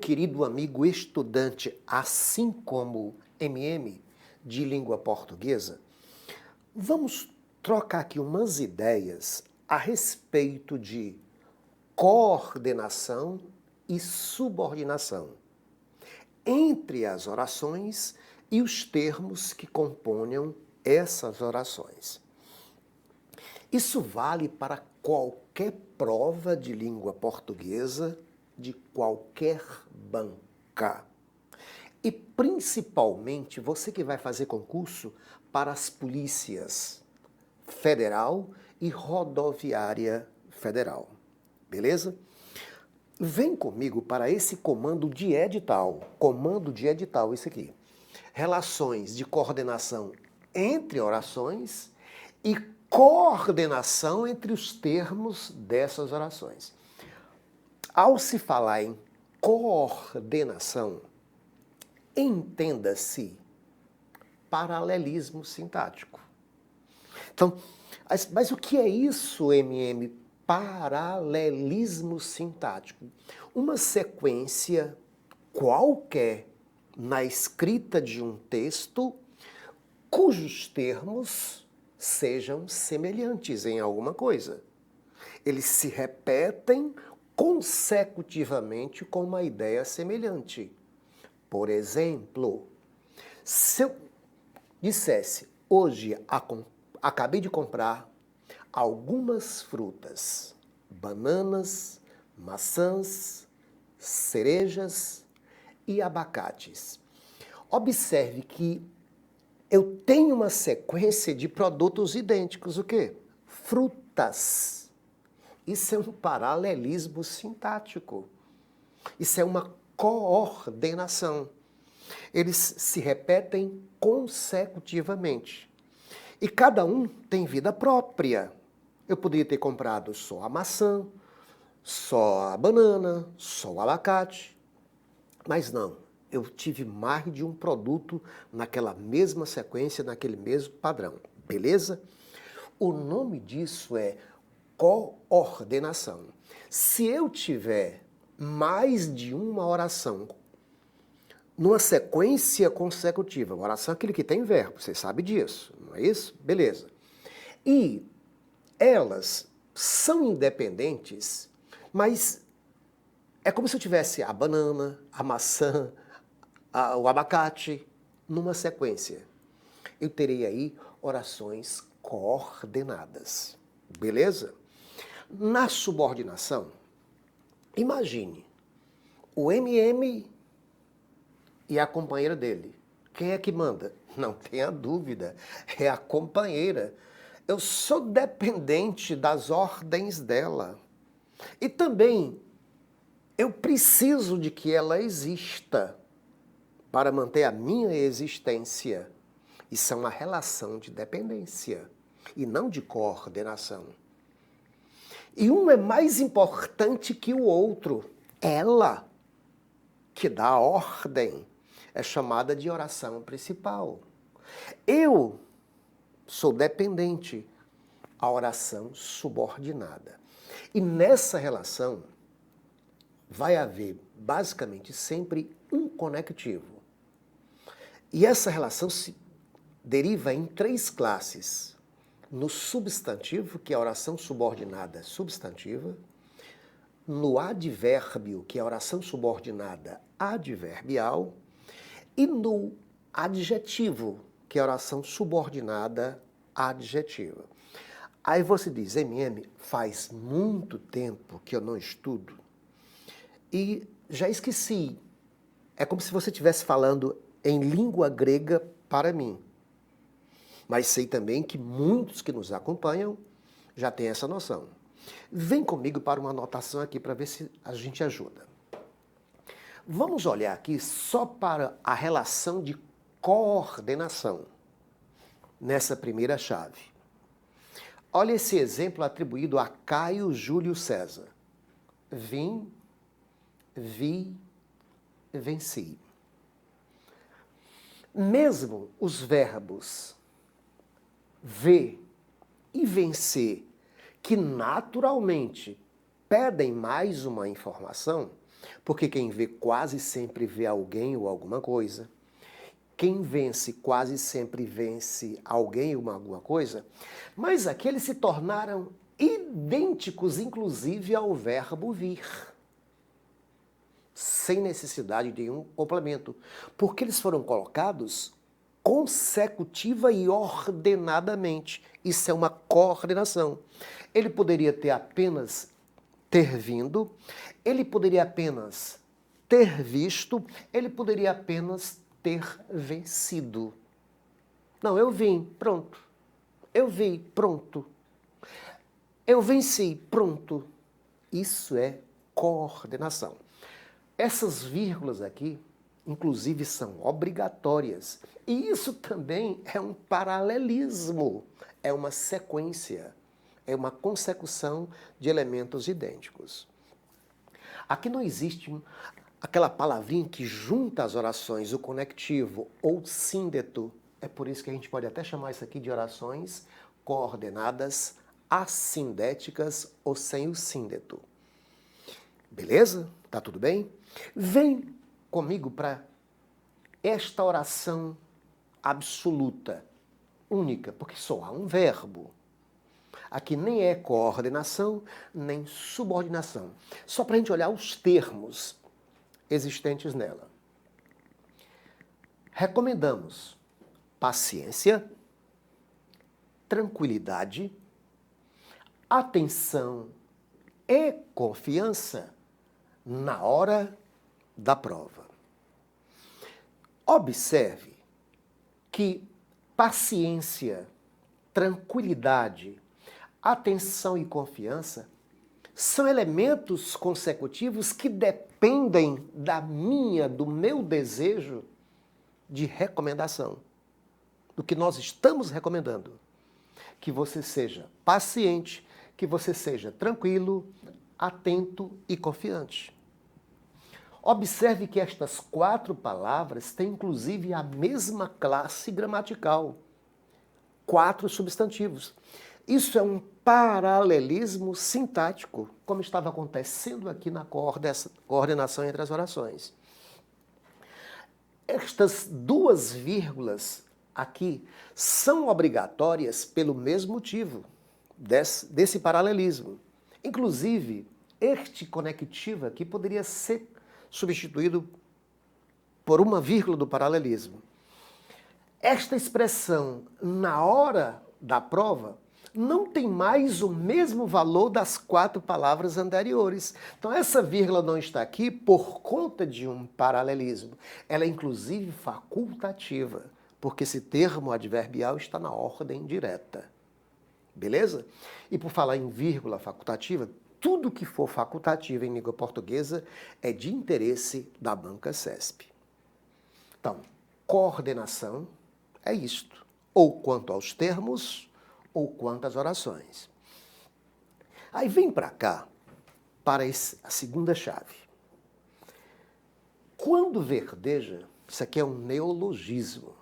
querido amigo estudante, assim como MM de língua portuguesa, vamos trocar aqui umas ideias a respeito de coordenação e subordinação entre as orações e os termos que componham essas orações. Isso vale para qualquer prova de língua portuguesa de qualquer banca. E principalmente você que vai fazer concurso para as polícias federal e rodoviária federal. Beleza? Vem comigo para esse comando de edital. Comando de edital, esse aqui. Relações de coordenação entre orações e coordenação entre os termos dessas orações. Ao se falar em coordenação, entenda-se paralelismo sintático. Então, mas o que é isso, MM? Paralelismo sintático. Uma sequência qualquer na escrita de um texto cujos termos sejam semelhantes em alguma coisa. Eles se repetem consecutivamente com uma ideia semelhante. Por exemplo, se eu dissesse, hoje acabei de comprar algumas frutas, bananas, maçãs, cerejas e abacates. Observe que eu tenho uma sequência de produtos idênticos, o quê? Frutas. Isso é um paralelismo sintático. Isso é uma coordenação. Eles se repetem consecutivamente. E cada um tem vida própria. Eu poderia ter comprado só a maçã, só a banana, só o abacate. Mas não, eu tive mais de um produto naquela mesma sequência, naquele mesmo padrão. Beleza? O nome disso é coordenação. Se eu tiver mais de uma oração numa sequência consecutiva, oração é aquele que tem verbo, você sabe disso, não é isso? Beleza. E elas são independentes, mas é como se eu tivesse a banana, a maçã, o abacate numa sequência. Eu terei aí orações coordenadas. Beleza? Na subordinação, imagine o MM e a companheira dele. Quem é que manda? Não tenha dúvida, é a companheira. Eu sou dependente das ordens dela. E também eu preciso de que ela exista para manter a minha existência. Isso é uma relação de dependência e não de coordenação. E um é mais importante que o outro. Ela, que dá a ordem, é chamada de oração principal. Eu sou dependente, a oração subordinada. E nessa relação vai haver basicamente sempre um conectivo. E essa relação se deriva em três classes. No substantivo, que é a oração subordinada substantiva, no advérbio, que é a oração subordinada adverbial, e no adjetivo, que é a oração subordinada adjetiva. Aí você diz, MM, faz muito tempo que eu não estudo e já esqueci. É como se você estivesse falando em língua grega para mim. Mas sei também que muitos que nos acompanham já têm essa noção. Vem comigo para uma anotação aqui para ver se a gente ajuda. Vamos olhar aqui só para a relação de coordenação nessa primeira chave. Olha esse exemplo atribuído a Caio Júlio César. Vim, vi, venci. Mesmo os verbos ver e vencer, que naturalmente pedem mais uma informação, Porque quem vê quase sempre vê alguém ou alguma coisa. Quem vence quase sempre vence alguém ou alguma coisa. Mas aqui eles se tornaram idênticos, inclusive, ao verbo vir. Sem necessidade de nenhum complemento. Porque eles foram colocados consecutiva e ordenadamente. Isso é uma coordenação. Ele poderia ter apenas ter vindo, ele poderia apenas ter visto, ele poderia apenas ter vencido. Não, eu vim, pronto. Eu vi, pronto. Eu venci, pronto. Isso é coordenação. Essas vírgulas aqui, inclusive, são obrigatórias. E isso também é um paralelismo, é uma sequência, é uma consecução de elementos idênticos. Aqui não existe aquela palavrinha que junta as orações, o conectivo ou síndeto. É por isso que a gente pode até chamar isso aqui de orações coordenadas assindéticas ou sem o síndeto. Beleza? Tá tudo bem? Vem comigo para esta oração absoluta, única, porque só há um verbo. Aqui nem é coordenação, nem subordinação. Só para a gente olhar os termos existentes nela. Recomendamos paciência, tranquilidade, atenção e confiança na hora da prova. Observe que paciência, tranquilidade, atenção e confiança são elementos consecutivos que dependem do meu desejo de recomendação, do que nós estamos recomendando. Que você seja paciente, que você seja tranquilo, atento e confiante. Observe que estas 4 palavras têm inclusive a mesma classe gramatical. 4 substantivos. Isso é um paralelismo sintático, como estava acontecendo aqui na coordenação entre as orações. Estas 2 vírgulas aqui são obrigatórias pelo mesmo motivo desse paralelismo. Inclusive, este conectivo aqui poderia ser substituído por uma vírgula do paralelismo. Esta expressão, na hora da prova, não tem mais o mesmo valor das 4 palavras anteriores. Então, essa vírgula não está aqui por conta de um paralelismo. Ela é, inclusive, facultativa, porque esse termo adverbial está na ordem direta. Beleza? E por falar em vírgula facultativa, tudo que for facultativo em língua portuguesa é de interesse da banca CESP. Então, coordenação é isto, ou quanto aos termos, ou quanto às orações. Aí vem para cá, para a segunda chave. Quando verdeja, isso aqui é um neologismo.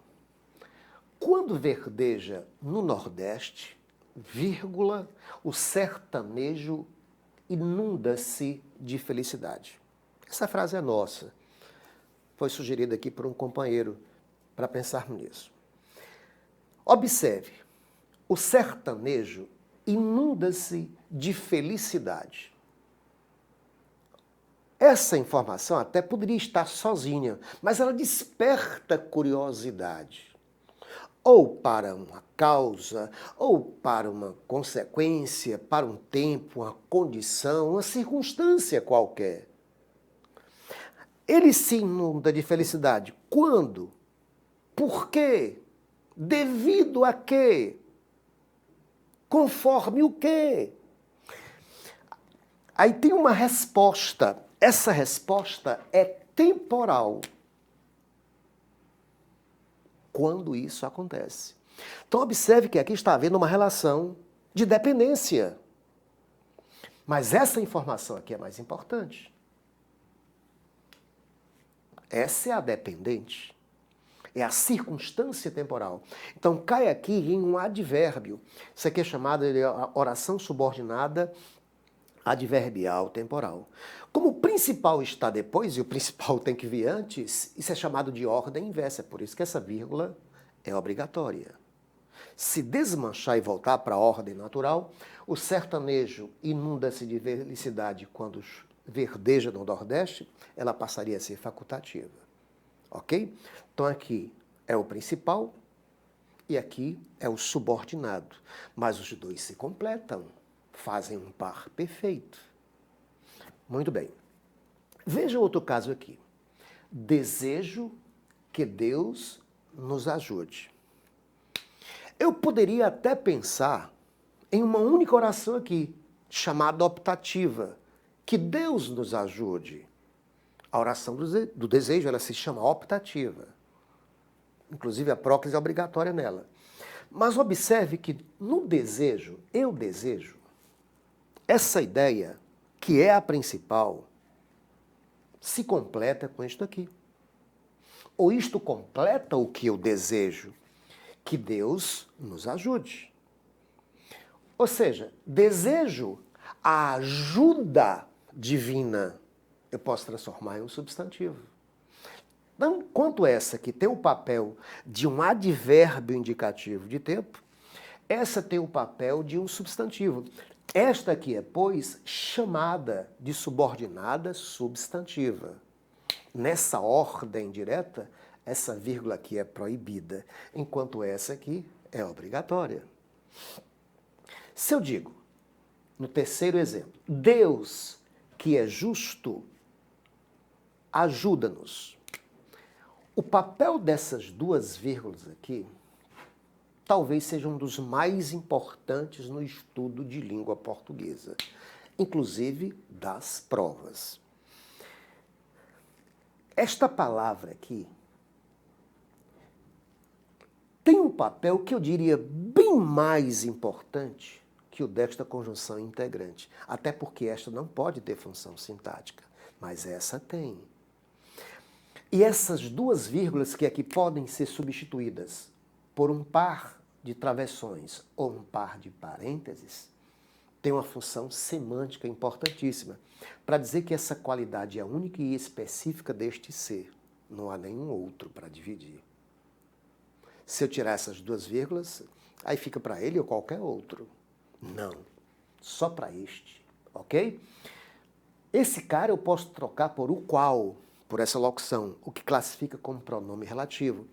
Quando verdeja no Nordeste, vírgula, o sertanejo inunda-se de felicidade. Essa frase é nossa. Foi sugerida aqui por um companheiro para pensarmos nisso. Observe, o sertanejo inunda-se de felicidade. Essa informação até poderia estar sozinha, mas ela desperta curiosidade. Ou para uma causa, ou para uma consequência, para um tempo, uma condição, uma circunstância qualquer. Ele se inunda de felicidade. Quando? Por quê? Devido a quê? Conforme o quê? Aí tem uma resposta. Essa resposta é temporal. Quando isso acontece. Então, observe que aqui está havendo uma relação de dependência. Mas essa informação aqui é mais importante. Essa é a dependente. É a circunstância temporal. Então, cai aqui em um advérbio. Isso aqui é chamado de oração subordinada adverbial temporal. Como o principal está depois e o principal tem que vir antes, isso é chamado de ordem inversa. É por isso que essa vírgula é obrigatória. Se desmanchar e voltar para a ordem natural, o sertanejo inunda-se de felicidade quando verdeja no Nordeste, ela passaria a ser facultativa. Ok? Então aqui é o principal e aqui é o subordinado. Mas os dois se completam, fazem um par perfeito. Muito bem. Veja outro caso aqui. Desejo que Deus nos ajude. Eu poderia até pensar em uma única oração aqui, chamada optativa. Que Deus nos ajude. A oração do desejo, ela se chama optativa. Inclusive a próclise é obrigatória nela. Mas observe que no desejo, eu desejo, essa ideia, que é a principal, se completa com isto aqui. Ou isto completa o que eu desejo? Que Deus nos ajude. Ou seja, desejo a ajuda divina, eu posso transformar em um substantivo. Então, enquanto essa que tem o papel de um advérbio indicativo de tempo, essa tem o papel de um substantivo. Esta aqui é, pois, chamada de subordinada substantiva. Nessa ordem direta, essa vírgula aqui é proibida, enquanto essa aqui é obrigatória. Se eu digo, no terceiro exemplo, Deus, que é justo, ajuda-nos. O papel dessas duas vírgulas aqui talvez seja um dos mais importantes no estudo de língua portuguesa, inclusive das provas. Esta palavra aqui tem um papel que eu diria bem mais importante que o desta conjunção integrante, até porque esta não pode ter função sintática, mas essa tem. E essas duas vírgulas que aqui podem ser substituídas por um par de travessões ou um par de parênteses, tem uma função semântica importantíssima para dizer que essa qualidade é única e específica deste ser. Não há nenhum outro para dividir. Se eu tirar essas duas vírgulas, aí fica para ele ou qualquer outro. Não, só para este, ok? Esse cara eu posso trocar por o qual, por essa locução, o que classifica como pronome relativo.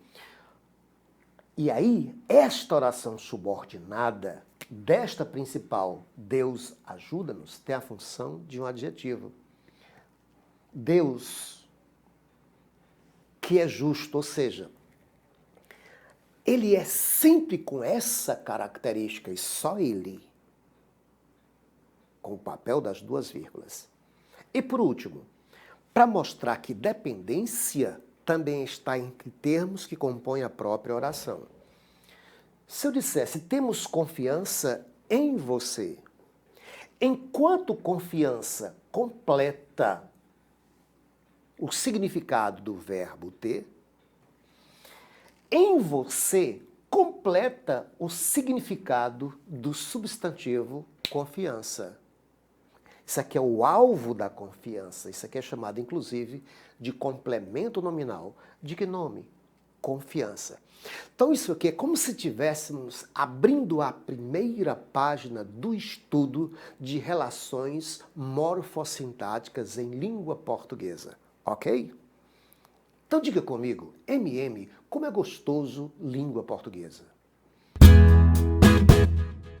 E aí, esta oração subordinada desta principal, Deus ajuda-nos, tem a função de um adjetivo. Deus, que é justo, ou seja, ele é sempre com essa característica, e só ele, com o papel das duas vírgulas. E por último, para mostrar que dependência também está entre termos que compõem a própria oração. Se eu dissesse, temos confiança em você, enquanto confiança completa o significado do verbo ter, em você completa o significado do substantivo confiança. Isso aqui é o alvo da confiança. Isso aqui é chamado, inclusive, de complemento nominal. De que nome? Confiança. Então, isso aqui é como se estivéssemos abrindo a primeira página do estudo de relações morfossintáticas em língua portuguesa. Ok? Então, diga comigo, MM, como é gostoso língua portuguesa?